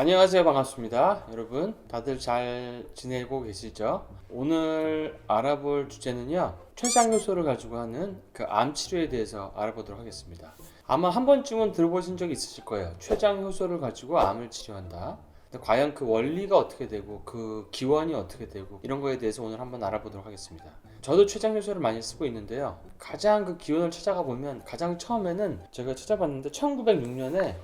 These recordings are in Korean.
안녕하세요. 반갑습니다. 여러분, 다들 잘 지내고 계시죠? 오늘 알아볼 주제는요, 췌장 효소를 가지고 하는 그 암 치료에 대해서 알아보도록 하겠습니다. 아마 한 번쯤은 들어보신 적이 있으실 거예요. 췌장 효소를 가지고 암을 치료한다. 근데 과연 그 원리가 어떻게 되고 그 기원이 어떻게 되고 이런 거에 대해서 오늘 한번 알아보도록 하겠습니다. 저도 췌장 효소를 많이 쓰고 있는데요. 가장 그 기원을 찾아가 보면 가장 처음에는 제가 찾아봤는데 1906년에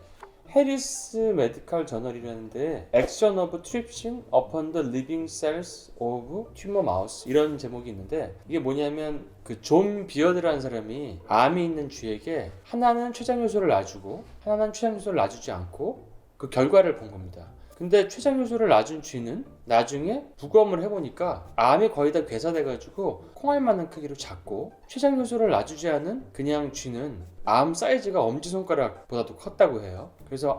해리스 메디컬 저널이라는데 액션 오브 트립신 upon the living cells of tumor mouse 이런 제목이 있는데, 이게 뭐냐면 그 존 비어드라는 사람이 암이 있는 쥐에게 하나는 췌장 효소를 놔주고 하나는 췌장 효소를 놔주지 않고 그 결과를 본 겁니다. 근데 췌장 효소를 놔준 쥐는 나중에 부검을 해보니까 암이 거의 다 괴사돼가지고 콩알만한 크기로 작고, 췌장 효소를 놔주지 않은 그냥 쥐는 암 사이즈가 엄지손가락보다도 컸다고 해요. 그래서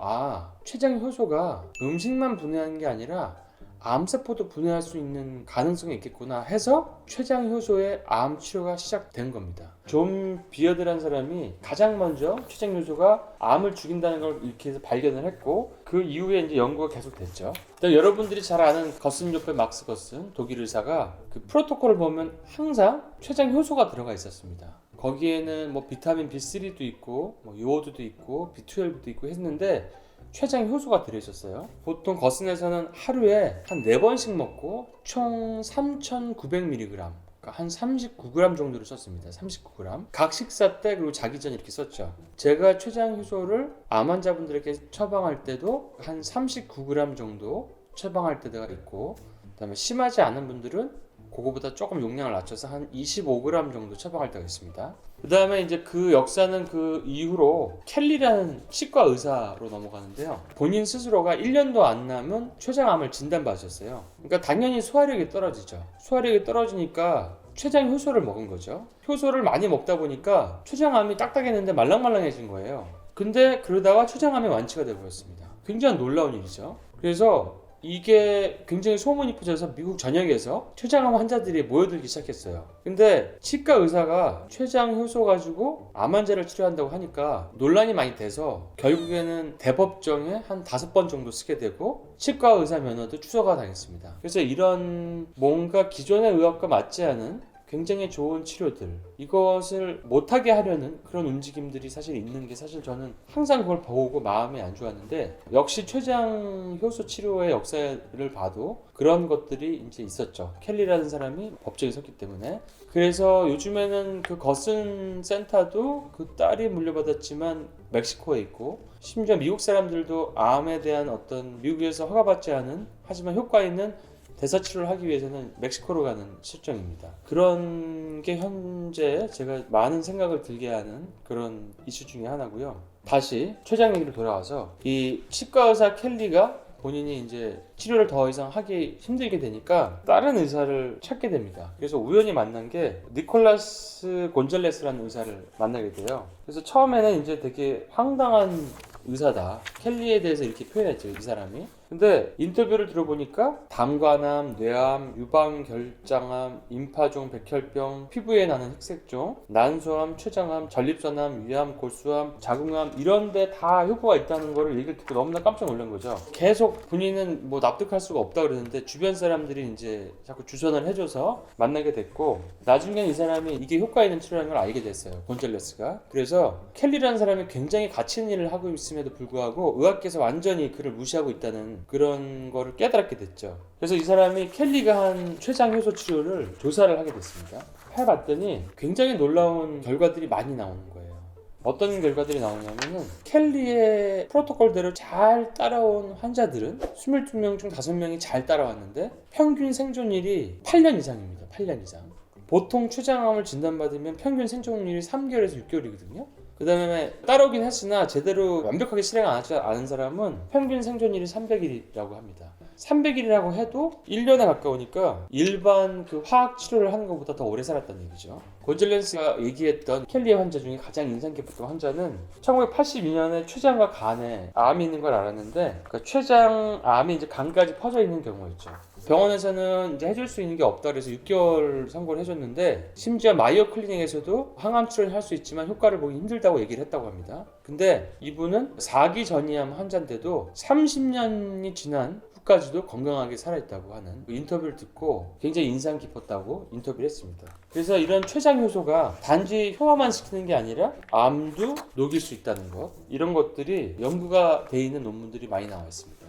췌장 효소가 음식만 분해하는 게 아니라 암세포도 분해할 수 있는 가능성이 있겠구나 해서 췌장 효소의 암 치료가 시작된 겁니다. 존 비어드라는 사람이 가장 먼저 췌장 효소가 암을 죽인다는 걸 이렇게 해서 발견을 했고, 그 이후에 이제 연구가 계속됐죠. 여러분들이 잘 아는 거슨 요페 막스 거슨 독일 의사가 그 프로토콜을 보면 항상 췌장 효소가 들어가 있었습니다. 거기에는 뭐 비타민 B3도 있고 뭐 요오드도 있고 B12도 있고 했는데 췌장 효소가 들어있었어요. 보통 거슨에서는 하루에 한 4번씩 먹고 총 3,900mg, 그러니까 한 39g 정도를 썼습니다. 39g. 각 식사 때 그리고 자기 전 이렇게 썼죠. 제가 췌장 효소를 암 환자분들에게 처방할 때도 한 39g 정도 처방할 때가 있고, 그다음에 심하지 않은 분들은 그거보다 조금 용량을 낮춰서 한 25g 정도 처방할 때가 있습니다. 그 다음에 이제 그 역사는 그 이후로 켈리라는 치과 의사로 넘어가는데요. 본인 스스로가 1년도 안 남은 췌장암을 진단받으셨어요. 그러니까 당연히 소화력이 떨어지죠. 소화력이 떨어지니까 췌장 효소를 먹은 거죠. 효소를 많이 먹다 보니까 췌장암이 딱딱했는데 말랑말랑해진 거예요. 근데 그러다가 췌장암이 완치가 되어버렸습니다. 굉장히 놀라운 일이죠. 그래서 이게 굉장히 소문이 퍼져서 미국 전역에서 췌장암 환자들이 모여들기 시작했어요. 근데 치과 의사가 췌장 효소 가지고 암 환자를 치료한다고 하니까 논란이 많이 돼서 결국에는 대법정에 한 5번 정도 쓰게 되고 치과 의사 면허도 취소가 당했습니다. 그래서 이런 뭔가 기존의 의학과 맞지 않은 굉장히 좋은 치료들, 이것을 못하게 하려는 그런 움직임들이 사실 있는 게, 사실 저는 항상 그걸 보고 마음이 안 좋았는데, 역시 췌장 효소 치료의 역사를 봐도 그런 것들이 이제 있었죠. 켈리라는 사람이 법정에 섰기 때문에. 그래서 요즘에는 그 거슨 센터도 그 딸이 물려받았지만 멕시코에 있고, 심지어 미국 사람들도 암에 대한 어떤 미국에서 허가받지 않은 하지만 효과 있는 대사 치료를 하기 위해서는 멕시코로 가는 실정입니다. 그런 게 현재 제가 많은 생각을 들게 하는 그런 이슈 중에 하나고요. 다시 췌장 얘기로 돌아와서 이 치과 의사 켈리가 본인이 이제 치료를 더 이상 하기 힘들게 되니까 다른 의사를 찾게 됩니다. 그래서 우연히 만난 게 니콜라스 곤잘레스라는 의사를 만나게 돼요. 그래서 처음에는 이제 되게 황당한 의사다, 켈리에 대해서 이렇게 표현했죠, 이 사람이. 근데 인터뷰를 들어보니까 담관암, 뇌암, 유방결장암, 임파종, 백혈병, 피부에 나는 흑색종, 난소암, 췌장암, 전립선암, 위암, 골수암, 자궁암 이런 데 다 효과가 있다는 거를 얘기를 듣고 너무나 깜짝 놀란 거죠. 계속 본인은 뭐 납득할 수가 없다 그러는데 주변 사람들이 이제 자꾸 주선을 해줘서 만나게 됐고, 나중엔 이 사람이 이게 효과 있는 치료라는 걸 알게 됐어요, 곤잘레스가. 그래서 켈리라는 사람이 굉장히 가치 있는 일을 하고 있음에도 불구하고 의학계에서 완전히 그를 무시하고 있다는 그런 거를 깨달았게 됐죠. 그래서 이 사람이 켈리가 한 췌장 효소 치료를 조사를 하게 됐습니다. 해봤더니 굉장히 놀라운 결과들이 많이 나오는 거예요. 어떤 결과들이 나오냐면은 켈리의 프로토콜대로 잘 따라온 환자들은 22명 중 5명이 잘 따라왔는데 평균 생존율이 8년 이상입니다. 8년 이상. 보통 췌장암을 진단받으면 평균 생존율이 3개월에서 6개월이거든요. 그 다음에 따라오긴 했으나 제대로 완벽하게 실행 안 하지 않은 사람은 평균 생존율이 300일이라고 합니다. 300일이라고 해도 1년에 가까우니까 일반 그 화학 치료를 하는 것보다 더 오래 살았다는 얘기죠. 곤잘레스가 얘기했던 켈리의 환자 중에 가장 인상 깊었던 환자는 1982년에 췌장과 간에 암이 있는 걸 알았는데, 그러니까 췌장암이 이제 간까지 퍼져 있는 경우였죠. 병원에서는 이제 해줄 수 있는 게 없다 그래서 6개월 선고를 해줬는데, 심지어 마이오 클리닉에서도 항암 치료를 할 수 있지만 효과를 보기 힘들다고 얘기를 했다고 합니다. 근데 이분은 4기 전이암 환자인데도 30년이 지난 까지도 건강하게 살아있다고 하는 그 인터뷰를 듣고 굉장히 인상 깊었다고 인터뷰를 했습니다. 그래서 이런 췌장 효소가 단지 효화만 시키는 게 아니라 암도 녹일 수 있다는 것, 이런 것들이 연구가 돼 있는 논문들이 많이 나와 있습니다.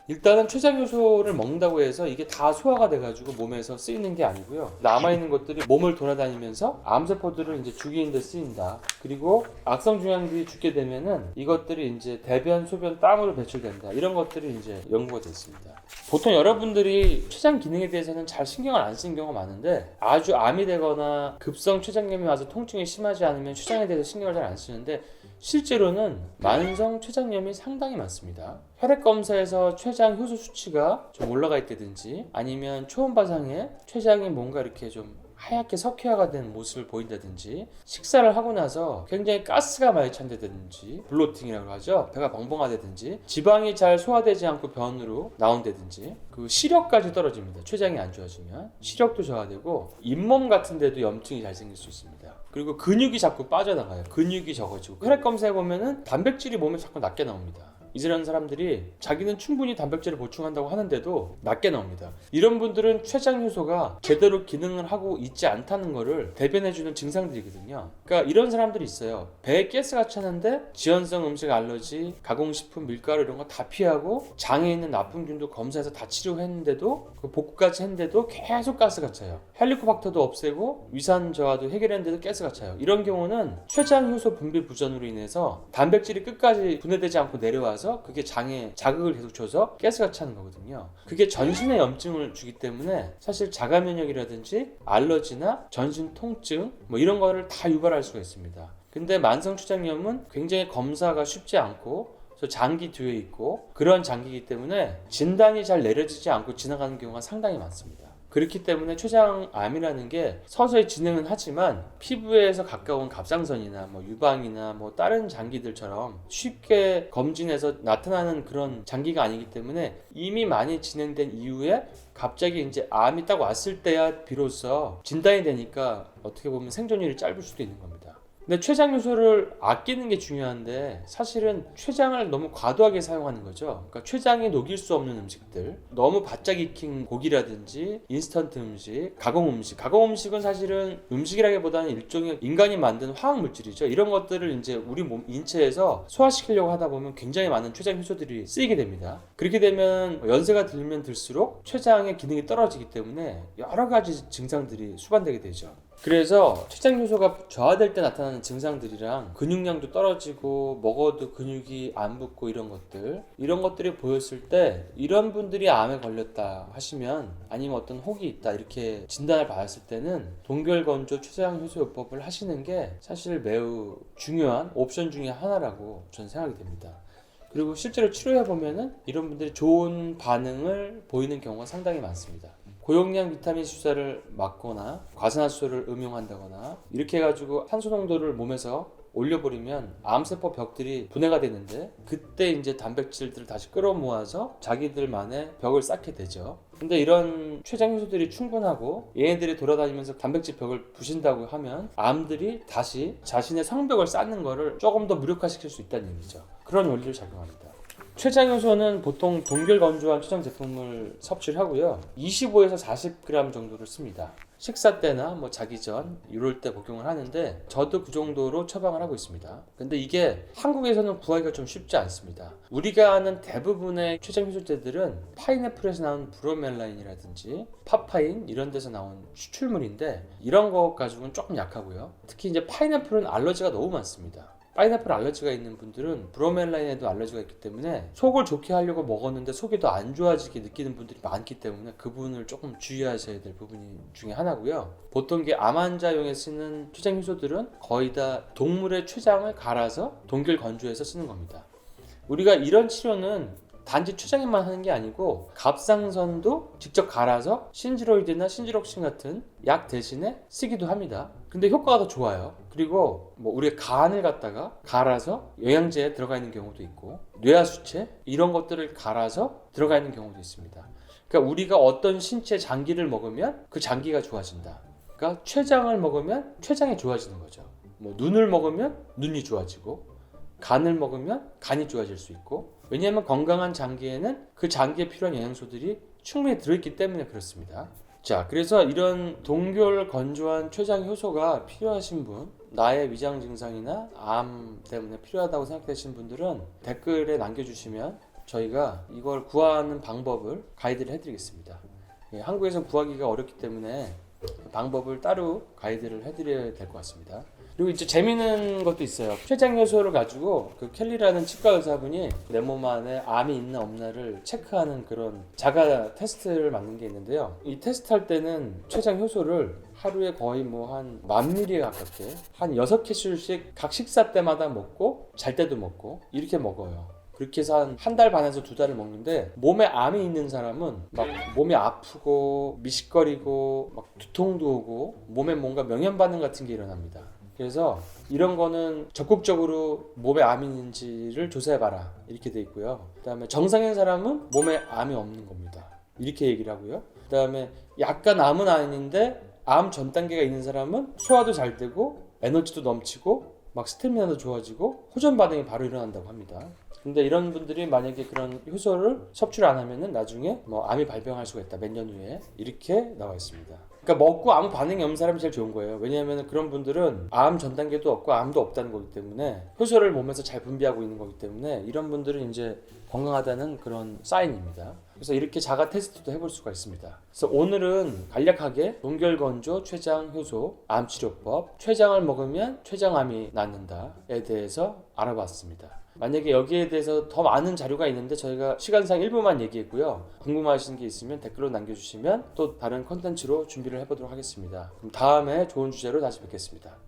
일단은 췌장 효소를 먹는다고 해서 이게 다 소화가 돼가지고 몸에서 쓰이는 게 아니고요. 남아있는 것들이 몸을 돌아다니면서 암세포들을 이제 죽이는 데 쓰인다. 그리고 악성 종양들이 죽게 되면은 이것들이 이제 대변, 소변, 땀으로 배출된다. 이런 것들이 이제 연구가 됐습니다. 보통 여러분들이 췌장 기능에 대해서는 잘 신경을 안 쓰는 경우가 많은데, 아주 암이 되거나 급성 췌장염이 와서 통증이 심하지 않으면 췌장에 대해서 신경을 잘 안 쓰는데, 실제로는 만성 췌장염이 상당히 많습니다. 혈액 검사에서 췌장 효소 수치가 좀 올라가 있다든지, 아니면 초음파상에 췌장이 뭔가 이렇게 좀 하얗게 석회화가 된 모습을 보인다든지, 식사를 하고 나서 굉장히 가스가 많이 찬다든지, 블로팅이라고 하죠. 배가 벙벙하다든지, 지방이 잘 소화되지 않고 변으로 나온다든지, 그 시력까지 떨어집니다. 췌장이 안 좋아지면 시력도 저하되고 잇몸 같은 데도 염증이 잘 생길 수 있습니다. 그리고 근육이 자꾸 빠져나가요. 근육이 적어지고, 혈액 검사해 보면은 단백질이 몸에 자꾸 낮게 나옵니다. 이런 사람들이 자기는 충분히 단백질을 보충한다고 하는데도 낮게 나옵니다. 이런 분들은 췌장 효소가 제대로 기능을 하고 있지 않다는 것을 대변해주는 증상들이거든요. 그러니까 이런 사람들이 있어요. 배에 가스가 차는데 지연성 음식 알러지, 가공식품, 밀가루 이런 거 다 피하고 장에 있는 나쁨균도 검사해서 다 치료했는데도, 그 복구까지 했는데도 계속 가스가 차요. 헬리코박터도 없애고 위산 저하도 해결했는데도 가스가 차요. 이런 경우는 췌장 효소 분비 부전으로 인해서 단백질이 끝까지 분해되지 않고 내려와서 그게 장에 자극을 계속 줘서 가스가 차는 거거든요. 그게 전신에 염증을 주기 때문에 사실 자가 면역이라든지 알러지나 전신 통증 뭐 이런 거를 다 유발할 수가 있습니다. 근데 만성 췌장염은 굉장히 검사가 쉽지 않고 장기 뒤에 있고, 그런 장기이기 때문에 진단이 잘 내려지지 않고 지나가는 경우가 상당히 많습니다. 그렇기 때문에 췌장암이라는 게 서서히 진행은 하지만 피부에서 가까운 갑상선이나 뭐 유방이나 뭐 다른 장기들처럼 쉽게 검진해서 나타나는 그런 장기가 아니기 때문에, 이미 많이 진행된 이후에 갑자기 이제 암이 딱 왔을 때야 비로소 진단이 되니까 어떻게 보면 생존율이 짧을 수도 있는 겁니다. 근데 췌장 효소를 아끼는 게 중요한데, 사실은 췌장을 너무 과도하게 사용하는 거죠. 그러니까 췌장이 녹일 수 없는 음식들, 너무 바짝 익힌 고기라든지 인스턴트 음식, 가공 음식은 사실은 음식이라기보다는 일종의 인간이 만든 화학 물질이죠. 이런 것들을 이제 우리 몸 인체에서 소화시키려고 하다 보면 굉장히 많은 췌장 효소들이 쓰이게 됩니다. 그렇게 되면 연세가 들면 들수록 췌장의 기능이 떨어지기 때문에 여러 가지 증상들이 수반되게 되죠. 그래서 췌장 효소가 저하될 때 나타나는 증상들이랑 근육량도 떨어지고 먹어도 근육이 안 붙고 이런 것들이 보였을 때, 이런 분들이 암에 걸렸다 하시면, 아니면 어떤 혹이 있다 이렇게 진단을 받았을 때는 동결건조 췌장 효소요법을 하시는 게 사실 매우 중요한 옵션 중에 하나라고 저는 생각이 됩니다. 그리고 실제로 치료해보면은 이런 분들이 좋은 반응을 보이는 경우가 상당히 많습니다. 고용량 비타민 주사를 맞거나 과산화수소를 음용한다거나 이렇게 해가지고 산소 농도를 몸에서 올려버리면 암세포 벽들이 분해가 되는데, 그때 이제 단백질들을 다시 끌어모아서 자기들만의 벽을 쌓게 되죠. 근데 이런 췌장 효소들이 충분하고 얘네들이 돌아다니면서 단백질 벽을 부신다고 하면 암들이 다시 자신의 성벽을 쌓는 거를 조금 더 무력화시킬 수 있다는 얘기죠. 그런 원리를 작용합니다. 췌장 효소는 보통 동결 건조한 췌장 제품을 섭취를 하고요. 25에서 40g 정도를 씁니다. 식사 때나 뭐 자기 전 이럴 때 복용을 하는데, 저도 그 정도로 처방을 하고 있습니다. 근데 이게 한국에서는 구하기가 좀 쉽지 않습니다. 우리가 아는 대부분의 췌장 효소제들은 파인애플에서 나온 브로멜라인이라든지 파파인 이런 데서 나온 추출물인데, 이런 것 가지고는 조금 약하고요. 특히 이제 파인애플은 알러지가 너무 많습니다. 파인애플 알러지가 있는 분들은 브로멜라인에도 알러지가 있기 때문에 속을 좋게 하려고 먹었는데 속이 더 안 좋아지게 느끼는 분들이 많기 때문에, 그분을 조금 주의하셔야 될 부분이 중에 하나고요. 보통 이게 암 환자용에 쓰는 췌장 효소들은 거의 다 동물의 췌장을 갈아서 동결 건조해서 쓰는 겁니다. 우리가 이런 치료는 단지 췌장에만 하는 게 아니고 갑상선도 직접 갈아서 신지로이드나 신지록신 같은 약 대신에 쓰기도 합니다. 근데 효과가 더 좋아요. 그리고 뭐 우리가 간을 갖다가 갈아서 영양제에 들어가 있는 경우도 있고, 뇌하수체 이런 것들을 갈아서 들어가 있는 경우도 있습니다. 그러니까 우리가 어떤 신체 장기를 먹으면 그 장기가 좋아진다. 그러니까 췌장을 먹으면 췌장이 좋아지는 거죠. 뭐 눈을 먹으면 눈이 좋아지고, 간을 먹으면 간이 좋아질 수 있고, 왜냐하면 건강한 장기에는 그 장기에 필요한 영양소들이 충분히 들어있기 때문에 그렇습니다. 자, 그래서 이런 동결 건조한 췌장 효소가 필요하신 분, 나의 위장 증상이나 암 때문에 필요하다고 생각되시는 분들은 댓글에 남겨주시면 저희가 이걸 구하는 방법을 가이드를 해드리겠습니다. 예, 한국에서 구하기가 어렵기 때문에 방법을 따로 가이드를 해드려야 될 것 같습니다. 그리고 이제 재미있는 것도 있어요. 췌장 효소를 가지고 그 켈리라는 치과 의사분이 내 몸 안에 암이 있나 없나를 체크하는 그런 자가 테스트를 만든 게 있는데요. 이 테스트 할 때는 췌장 효소를 하루에 거의 뭐 한 10,000ml에 가깝게 한 6캡슐씩 각 식사 때마다 먹고 잘 때도 먹고 이렇게 먹어요. 그렇게 해서 한 달 반에서 2달을 먹는데, 몸에 암이 있는 사람은 막 몸이 아프고 미식거리고 막 두통도 오고 몸에 뭔가 명현 반응 같은 게 일어납니다. 그래서 이런 거는 적극적으로 몸에 암이 있는지를 조사해봐라 이렇게 돼 있고요. 그 다음에 정상인 사람은 몸에 암이 없는 겁니다. 이렇게 얘기를 하고요. 그 다음에 약간 암은 아닌데 암 전 단계가 있는 사람은 소화도 잘 되고 에너지도 넘치고 막 스태미나도 좋아지고 호전 반응이 바로 일어난다고 합니다. 근데 이런 분들이 만약에 그런 효소를 섭취를 안 하면은 나중에 뭐 암이 발병할 수가 있다, 몇 년 후에, 이렇게 나와 있습니다. 그러니까 먹고 아무 반응이 없는 사람이 제일 좋은 거예요. 왜냐하면 그런 분들은 암 전 단계도 없고 암도 없다는 거기 때문에 효소를 몸에서 잘 분비하고 있는 거기 때문에 이런 분들은 이제 건강하다는 그런 사인입니다. 그래서 이렇게 자가 테스트도 해볼 수가 있습니다. 그래서 오늘은 간략하게 동결건조 췌장 효소 암 치료법, 췌장을 먹으면 췌장암이 낫는다에 대해서 알아봤습니다. 만약에 여기에 대해서 더 많은 자료가 있는데 저희가 시간상 1부만 얘기했고요. 궁금하신 게 있으면 댓글로 남겨주시면 또 다른 컨텐츠로 준비를 해보도록 하겠습니다. 그럼 다음에 좋은 주제로 다시 뵙겠습니다.